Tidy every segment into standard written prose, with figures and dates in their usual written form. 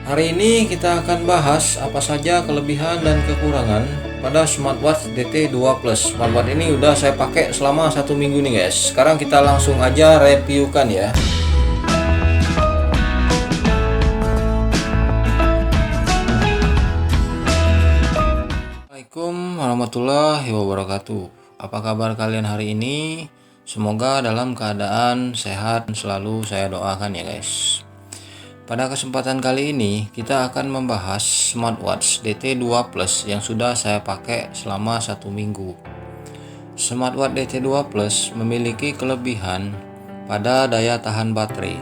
Hari ini kita akan bahas apa saja kelebihan dan kekurangan pada smartwatch DT2 Plus. Smartwatch ini udah saya pakai selama 1 minggu nih guys. Sekarang kita langsung aja reviewkan ya. Assalamualaikum warahmatullahi wabarakatuh. Apa kabar kalian hari ini? Semoga dalam keadaan sehat selalu, saya doakan ya guys. Pada kesempatan kali ini kita akan membahas smartwatch DT2 Plus yang sudah saya pakai selama 1 minggu. Smartwatch DT2 Plus memiliki kelebihan pada daya tahan baterai.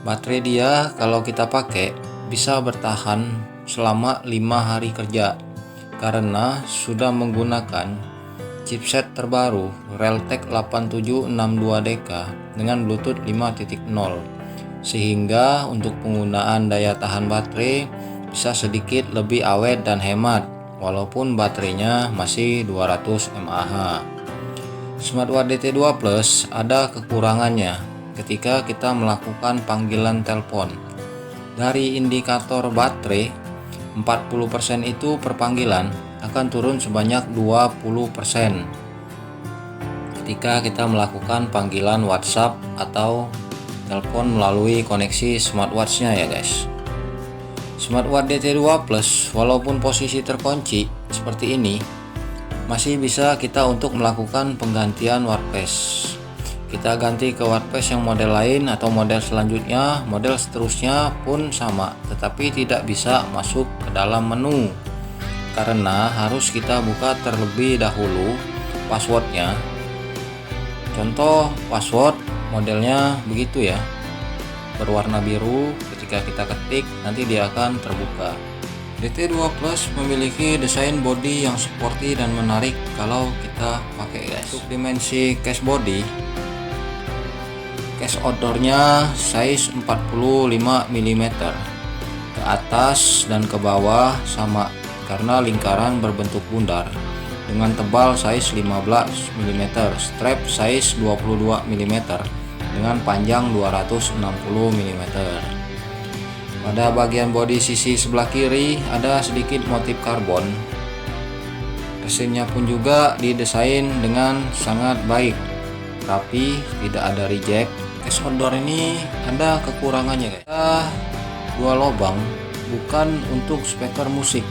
Baterai dia kalau kita pakai bisa bertahan selama 5 hari kerja karena sudah menggunakan chipset terbaru Realtek 8762DK dengan Bluetooth 5.0, sehingga untuk penggunaan daya tahan baterai bisa sedikit lebih awet dan hemat walaupun baterainya masih 200 mAh. Smartwatch DT2 Plus ada kekurangannya ketika kita melakukan panggilan telepon. Dari indikator baterai 40% itu per panggilan akan turun sebanyak 20% ketika kita melakukan panggilan WhatsApp atau telepon melalui koneksi smartwatchnya ya guys. Smartwatch DT2 Plus walaupun posisi terkunci seperti ini masih bisa kita untuk melakukan penggantian WordPress. Kita ganti ke WordPress yang model lain atau model selanjutnya, model seterusnya pun sama, tetapi tidak bisa masuk ke dalam menu karena harus kita buka terlebih dahulu passwordnya. Contoh password modelnya begitu ya, berwarna biru. Ketika kita ketik nanti dia akan terbuka. DT2 Plus memiliki desain body yang sporty dan menarik kalau kita pakai guys. Untuk dimensi case body, case outdoornya size 45 mm, ke atas dan ke bawah sama karena lingkaran berbentuk bundar, dengan tebal size 15 mm, strap size 22 mm dengan panjang 260 mm. Pada bagian bodi sisi sebelah kiri ada sedikit motif karbon. Resinnya pun juga didesain dengan sangat baik, rapi, tidak ada reject. Case outdoor ini ada kekurangannya guys. Ada 2 lubang, bukan untuk speaker musik,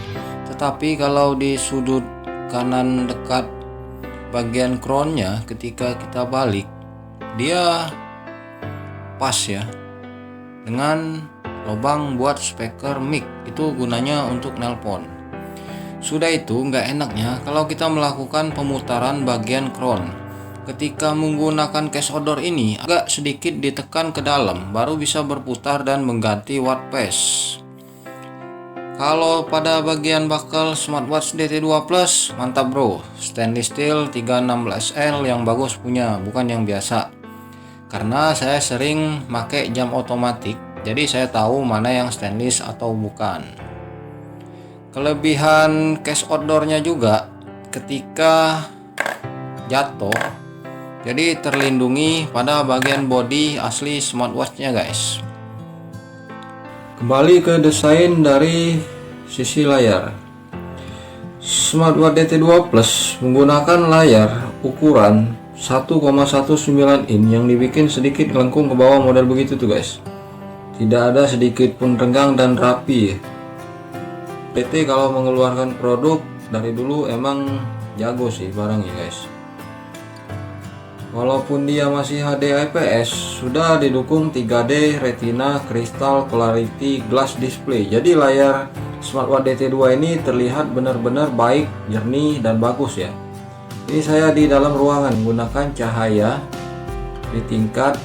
tetapi kalau di sudut kanan dekat bagian crownnya ketika kita balik dia pas ya dengan lubang buat speaker mic, itu gunanya untuk nelpon. Sudah itu nggak enaknya kalau kita melakukan pemutaran bagian crown ketika menggunakan case outdoor ini, agak sedikit ditekan ke dalam baru bisa berputar dan mengganti wattpace. Kalau pada bagian bakal smartwatch DT2 Plus mantap bro, stainless steel 316L yang bagus punya, bukan yang biasa. Karena saya sering pakai jam otomatis, jadi saya tahu mana yang stainless atau bukan. Kelebihan case outdoornya juga ketika jatuh jadi terlindungi pada bagian bodi asli smartwatchnya guys. Kembali ke desain dari sisi layar. Smartwatch DT2 Plus menggunakan layar ukuran 1,19 in yang dibikin sedikit melengkung ke bawah model begitu tuh guys. Tidak ada sedikit pun renggang dan rapi. DT kalau mengeluarkan produk dari dulu emang jago sih barangnya guys. Walaupun dia masih HD IPS, sudah didukung 3D Retina Crystal Clarity Glass Display. Jadi layar smartwatch DT2 ini terlihat benar-benar baik, jernih dan bagus ya. Ini saya di dalam ruangan menggunakan cahaya di tingkat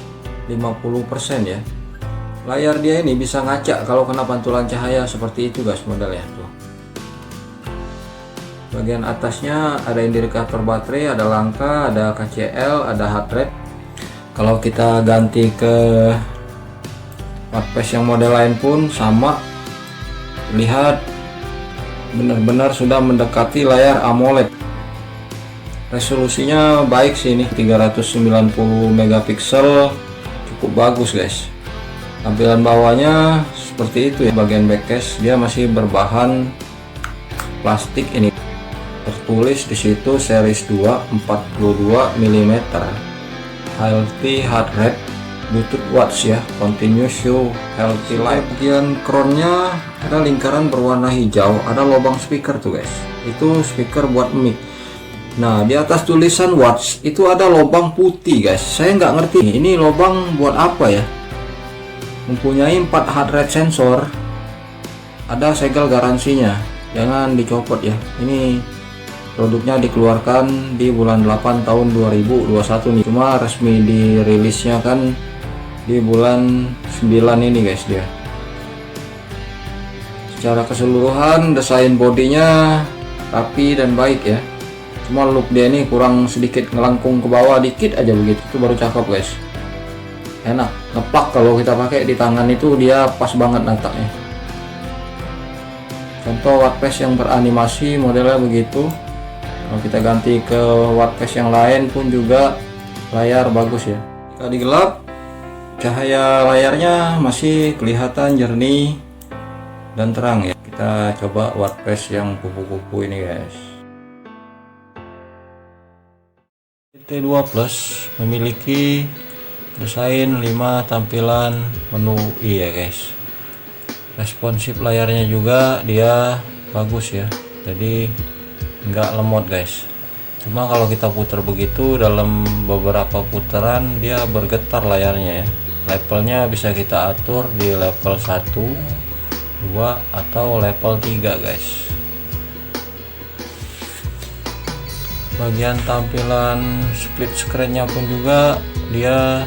50% ya. Layar dia ini bisa ngaca kalau kena pantulan cahaya seperti itu guys modelnya tuh. Bagian atasnya ada indikator baterai, ada langkah, ada KCL, ada heart rate. Kalau kita ganti ke wattpace yang model lain pun sama, lihat benar-benar sudah mendekati layar AMOLED. Resolusinya baik sih, ini 390 megapiksel, cukup bagus guys. Tampilan bawahnya seperti itu ya. Bagian backcase dia masih berbahan plastik ini. Tertulis di situ series 2 42 mm. Healthy heart rate, Bluetooth watch ya, continuous show healthy life. Bagian crownnya ada lingkaran berwarna hijau, ada lubang speaker tuh guys. Itu speaker buat mic. Nah, di atas tulisan watch itu ada lubang putih guys. Saya nggak ngerti ini lubang buat apa ya. Mempunyai 4 heart rate sensor, ada segel garansinya, jangan dicopot ya. Ini produknya dikeluarkan di bulan 8 tahun 2021 nih, cuma resmi dirilisnya kan di bulan 9 ini guys dia. Secara keseluruhan desain bodinya rapi dan baik ya, cuma look dia ini kurang sedikit ngelangkung ke bawah dikit aja begitu, itu baru cakep guys. Enak ngeplak, kalau kita pakai di tangan itu dia pas banget letaknya. Contoh watchface yang beranimasi modelnya begitu. Kalau kita ganti ke watchface yang lain pun juga layar bagus ya. Jika digelap, cahaya layarnya masih kelihatan jernih dan terang ya. Kita coba watchface yang kupu-kupu ini guys. GT2 Plus memiliki desain 5 tampilan menu ya guys. Responsif layarnya juga dia bagus ya, jadi nggak lemot guys. Cuma kalau kita putar begitu, dalam beberapa putaran dia bergetar layarnya ya. Levelnya bisa kita atur di level 1, 2 atau level 3 guys. Bagian tampilan split screen-nya pun juga dia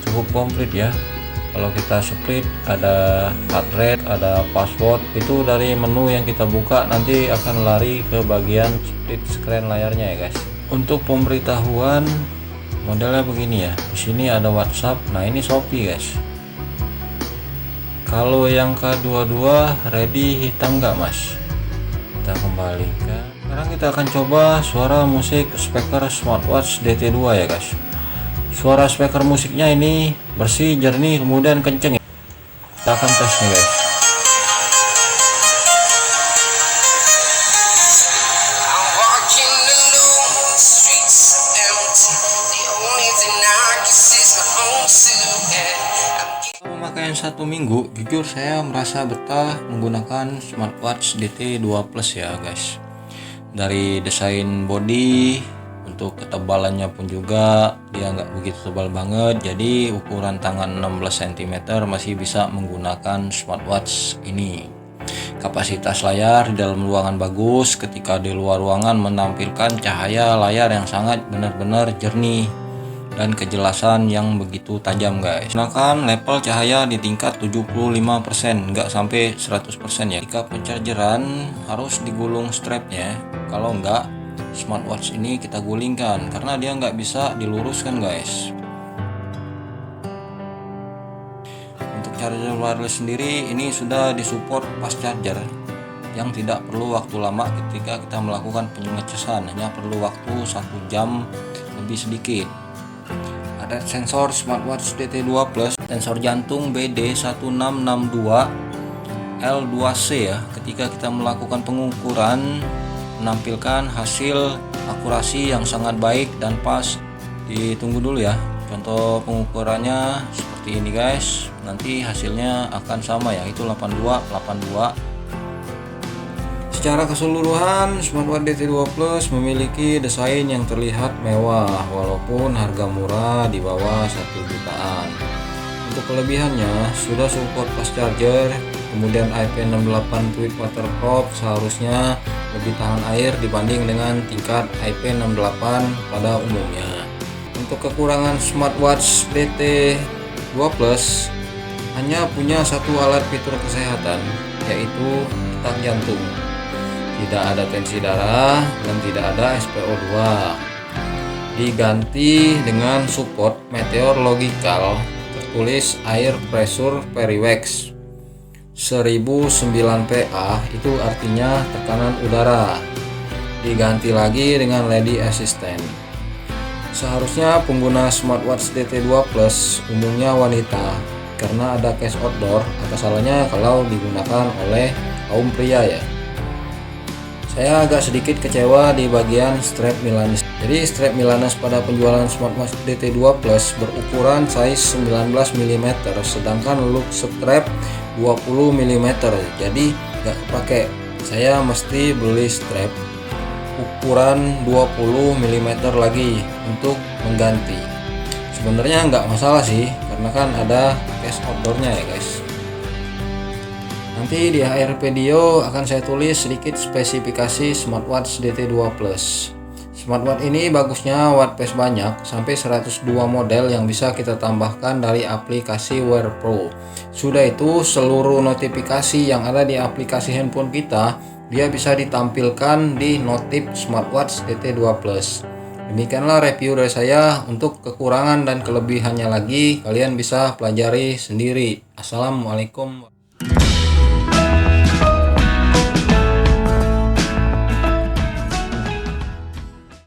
cukup komplit ya. Kalau kita split, ada heart rate, ada password, itu dari menu yang kita buka nanti akan lari ke bagian split screen layarnya ya guys. Untuk pemberitahuan modelnya begini ya. Di sini ada WhatsApp. Nah, ini Shopee guys. Kalau yang K22 ready hitam nggak mas? Kita kembalikan. Sekarang kita akan coba suara musik speaker smartwatch DT2 ya guys. Suara speaker musiknya ini bersih, jernih, kemudian kenceng ya. Kita akan tes nih guys. Pemakaian 1 minggu, jujur saya merasa betah menggunakan smartwatch DT2 Plus ya guys. Dari desain body, untuk ketebalannya pun juga dia nggak begitu tebal banget, jadi ukuran tangan 16 cm masih bisa menggunakan smartwatch ini. Kapasitas layar di dalam ruangan bagus, ketika di luar ruangan menampilkan cahaya layar yang sangat benar-benar jernih dan kejelasan yang begitu tajam guys. Gunakan level cahaya di tingkat 75%, nggak sampai 100% ya. Jika penchargeran harus digulung strapnya, kalau enggak smartwatch ini kita gulingkan karena dia nggak bisa diluruskan guys. Untuk charger wireless sendiri ini sudah disupport fast charger yang tidak perlu waktu lama ketika kita melakukan pengecasan, hanya perlu waktu 1 jam lebih sedikit. Ada sensor smartwatch DT2 Plus, sensor jantung BD1662 L2C ya. Ketika kita melakukan pengukuran menampilkan hasil akurasi yang sangat baik dan pas. Ditunggu dulu ya, contoh pengukurannya seperti ini guys. Nanti hasilnya akan sama ya, itu 82. Secara keseluruhan smartwatch DT2 Plus memiliki desain yang terlihat mewah walaupun harga murah di bawah 1 jutaan. Untuk kelebihannya sudah support fast charger, kemudian IP68 Tweed waterproof, seharusnya lebih tahan air dibanding dengan tingkat IP68 pada umumnya. Untuk kekurangan smartwatch DT2 Plus hanya punya satu alat fitur kesehatan, yaitu detak jantung. Tidak ada tensi darah dan tidak ada SpO2. Diganti dengan support meteorological, tertulis air pressure periwex 1009 PA, itu artinya tekanan udara. Diganti lagi dengan lady assistant. Seharusnya pengguna smartwatch DT2 Plus umumnya wanita, karena ada case outdoor, apa salahnya kalau digunakan oleh kaum pria ya. Saya agak sedikit kecewa di bagian strap Milanese. Jadi strap Milanese pada penjualan smartwatch DT2 Plus berukuran size 19 mm, sedangkan loop strap 20 mm. Jadi nggak pakai. Saya mesti beli strap ukuran 20 mm lagi untuk mengganti. Sebenarnya nggak masalah sih, karena kan ada case outdoornya ya guys. Nanti di akhir video akan saya tulis sedikit spesifikasi smartwatch DT2 Plus. Smartwatch ini bagusnya watt pace banyak, sampai 102 model yang bisa kita tambahkan dari aplikasi Wear Pro. Sudah itu seluruh notifikasi yang ada di aplikasi handphone kita, dia bisa ditampilkan di notif smartwatch DT2 Plus. Demikianlah review dari saya. Untuk kekurangan dan kelebihannya lagi, kalian bisa pelajari sendiri. Assalamualaikum.